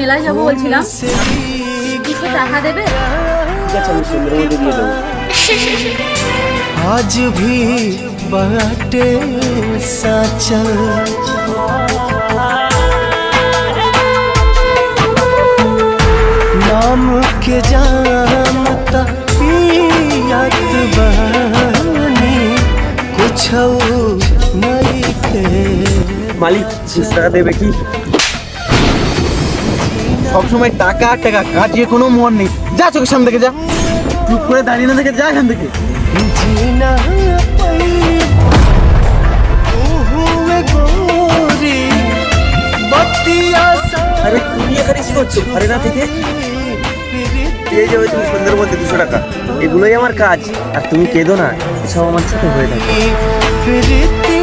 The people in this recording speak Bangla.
মেলায় যাবো বলছিলাম, কিছু টাকা দেবে? ঠিক আছে, আমি সুন্দরের মধ্যে দিয়ে দেবো। आज भी बाटे साचल नाम के जानता पियात बनी कुछ नहीं थे। মালিক 20 টাকা দেবে কি? সবসময় টাকা আর টাকা, কাজে কোনো মন নেই। যা চোখের সামনে থেকে যা, চুপ করে দাঁড়িয়ে না থেকে যা এখান থেকে। जीना हुए गोरी बत्तिया আরে তুমি এখানে কি করছো? আরে না থেকে পেয়ে যাবে তুমি সুন্দর মধ্যে 200 টাকা। এগুলোই আমার কাজ। আর তুমি কেঁদো না, এসব আমার সাথে হয়ে থাকে। प्रीति